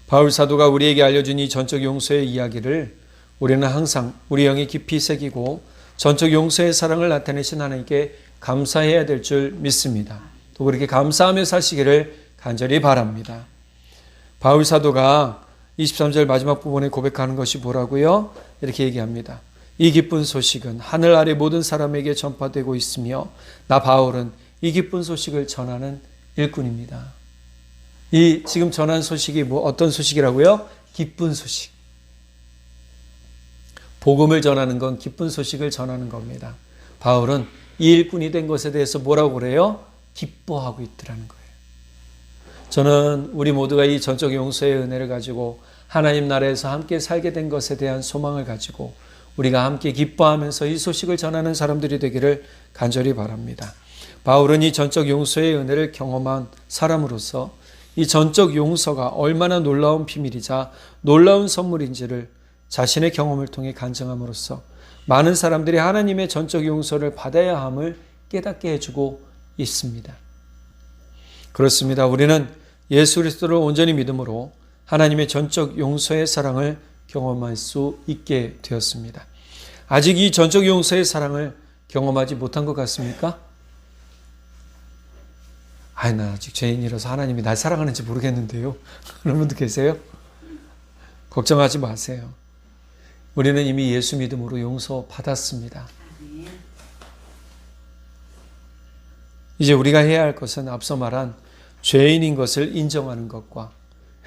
바울 사도가 우리에게 알려준 이 전적 용서의 이야기를 우리는 항상 우리 영에 깊이 새기고 전적 용서의 사랑을 나타내신 하나님께 감사해야 될 줄 믿습니다. 또 그렇게 감사하며 사시기를 간절히 바랍니다. 바울 사도가 23절 마지막 부분에 고백하는 것이 뭐라고요? 이렇게 얘기합니다. 이 기쁜 소식은 하늘 아래 모든 사람에게 전파되고 있으며 나 바울은 이 기쁜 소식을 전하는 일꾼입니다. 이 지금 전한 소식이 어떤 소식이라고요? 기쁜 소식. 복음을 전하는 건 기쁜 소식을 전하는 겁니다. 바울은 이 일꾼이 된 것에 대해서 뭐라고 그래요? 기뻐하고 있더라는 거예요. 저는 우리 모두가 이 전적 용서의 은혜를 가지고 하나님 나라에서 함께 살게 된 것에 대한 소망을 가지고 우리가 함께 기뻐하면서 이 소식을 전하는 사람들이 되기를 간절히 바랍니다. 바울은 이 전적 용서의 은혜를 경험한 사람으로서 이 전적 용서가 얼마나 놀라운 비밀이자 놀라운 선물인지를 자신의 경험을 통해 간증함으로써 많은 사람들이 하나님의 전적 용서를 받아야 함을 깨닫게 해주고 있습니다. 그렇습니다. 우리는 예수 그리스도를 온전히 믿음으로 하나님의 전적 용서의 사랑을 경험할 수 있게 되었습니다. 아직 이 전적 용서의 사랑을 경험하지 못한 것 같습니까? 나 아직 죄인이라서 하나님이 날 사랑하는지 모르겠는데요. 그런 분도 계세요? 걱정하지 마세요. 우리는 이미 예수 믿음으로 용서받았습니다. 이제 우리가 해야 할 것은 앞서 말한 죄인인 것을 인정하는 것과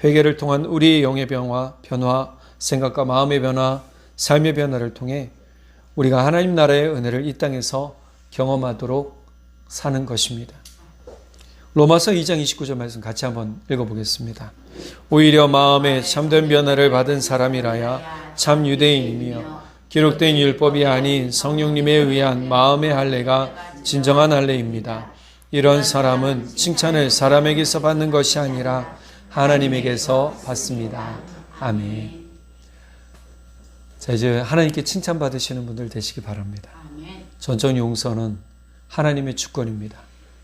회개를 통한 우리의 영의 변화, 생각과 마음의 변화, 삶의 변화를 통해 우리가 하나님 나라의 은혜를 이 땅에서 경험하도록 사는 것입니다. 로마서 2장 29절 말씀 같이 한번 읽어보겠습니다. 오히려 마음에 참된 변화를 받은 사람이라야 참 유대인이며 기록된 율법이 아닌 성령님에 의한 마음의 할례가 진정한 할례입니다. 이런 사람은 칭찬을 사람에게서 받는 것이 아니라 하나님에게서 받습니다. 아멘. 자, 이제 하나님께 칭찬받으시는 분들 되시기 바랍니다. 전적 용서는 하나님의 주권입니다.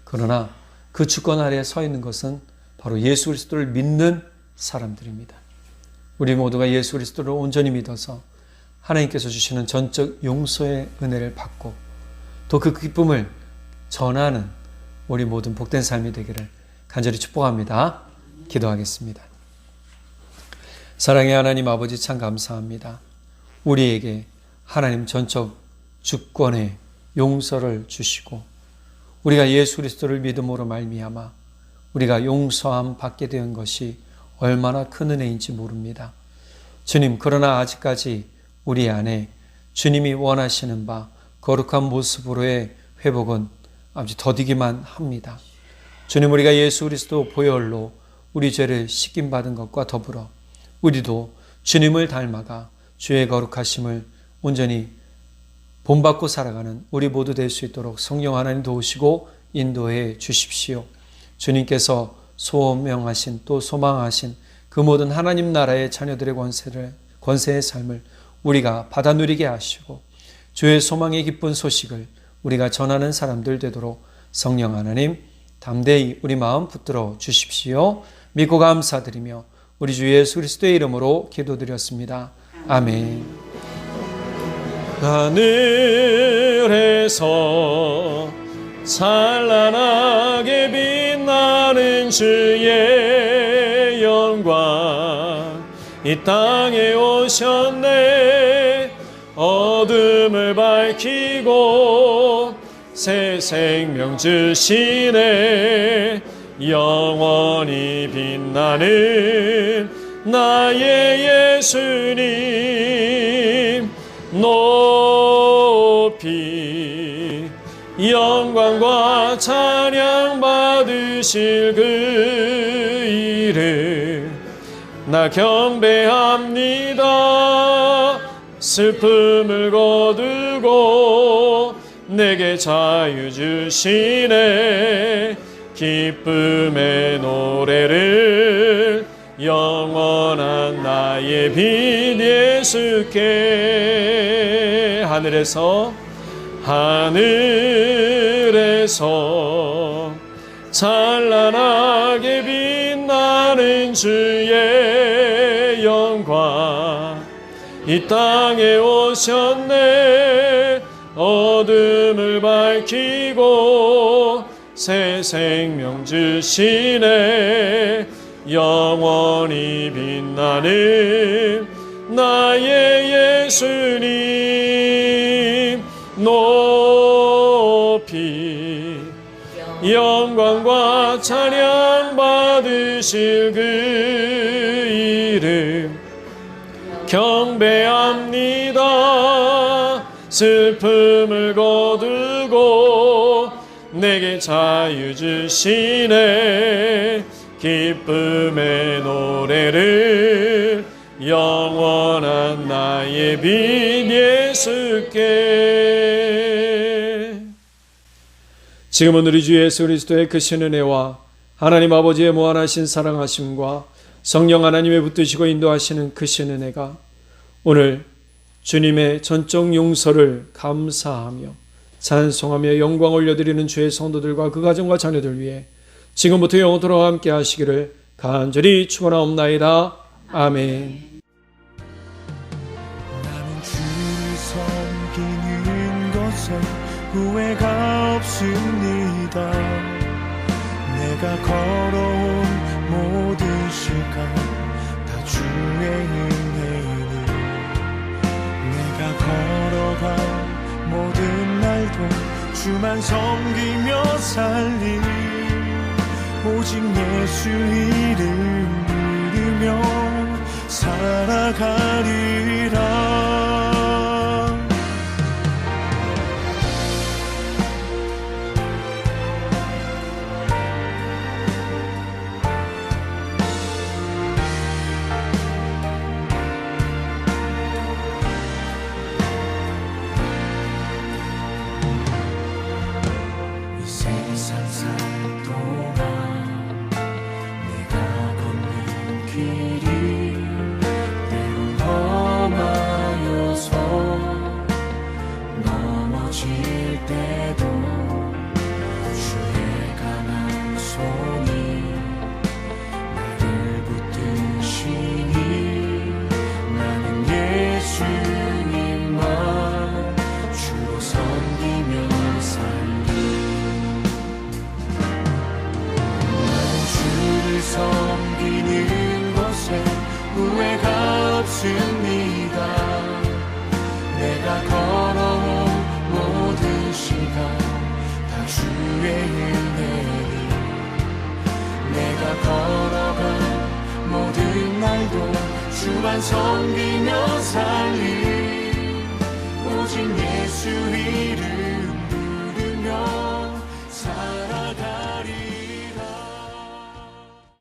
그러나 그 주권 아래에 서 있는 것은 바로 예수 그리스도를 믿는 사람들입니다. 우리 모두가 예수 그리스도를 온전히 믿어서 하나님께서 주시는 전적 용서의 은혜를 받고 또 그 기쁨을 전하는 우리 모든 복된 삶이 되기를 간절히 축복합니다. 기도하겠습니다. 사랑의 하나님 아버지 참 감사합니다. 우리에게 하나님 전적 주권의 용서를 주시고 우리가 예수 그리스도를 믿음으로 말미암아 우리가 용서함 받게 된 것이 얼마나 큰 은혜인지 모릅니다. 주님, 그러나 아직까지 우리 안에 주님이 원하시는 바 거룩한 모습으로의 회복은 아주 더디기만 합니다. 주님, 우리가 예수 그리스도 보혈로 우리 죄를 씻김받은 것과 더불어 우리도 주님을 닮아가 주의 거룩하심을 온전히 본받고 살아가는 우리 모두 될 수 있도록 성령 하나님 도우시고 인도해 주십시오. 주님께서 소명하신 또 소망하신 그 모든 하나님 나라의 자녀들의 권세의 삶을 우리가 받아 누리게 하시고 주의 소망의 기쁜 소식을 우리가 전하는 사람들 되도록 성령 하나님 담대히 우리 마음 붙들어 주십시오. 믿고 감사드리며 우리 주 예수 그리스도의 이름으로 기도드렸습니다. 아멘. 하늘에서 찬란하게 빛나는 주의 영광 이 땅에 오셨네. 어둠을 밝히고 새 생명 주시네. 영원히 빛나는 나의 예수님 높이 영광과 찬양 받으실 그 이름 나 경배합니다. 슬픔을 거두고 내게 자유 주시네. 기쁨의 노래를 영원한 나의 빛 예수께 하늘에서 찬란하게 빛나는 주의 영광 이 땅에 오셨네. 어둠을 밝히고 새 생명 주시네. 영원히 빛나는 나의 예수님 높이 영광과 찬양 받으실 그 이름 경배합니다. 슬픔을 거두고 내게 자유 주시네. 기쁨의 노래를 영원한 나의 빛 예수께. 지금은 우리 주 예수 그리스도의 크신 은혜와 하나님 아버지의 무한하신 사랑하심과 성령 하나님의 붙드시고 인도하시는 크신 은혜가 오늘 주님의 전적 용서를 감사하며 찬송하며 영광 올려드리는 주의 성도들과 그 가정과 자녀들 위해 지금부터 영원토록 함께 하시기를 간절히 축원하옵나이다. 아멘. 나는 주를 섬기는 것에 후회가 없습니다. 내가 걸어온 모든 시간 다 주의 은혜니 내가 걸어간 모든 날도 주만 섬기며 살리 오직 예수 이름 부르며 살아가리라. 이 세상 살 동안 내가 걷는 길이 때론 험하여서 넘어질 때도 주의 강한 손이 나를 붙드시니 나는 예수님만 주로 섬기며 살리. 주를 섬기는 것에 후회가 없습니다. 내가 걸어온 모든 시간 다 주의 은혜니 내가 걸어간 모든 날도 주만 섬기며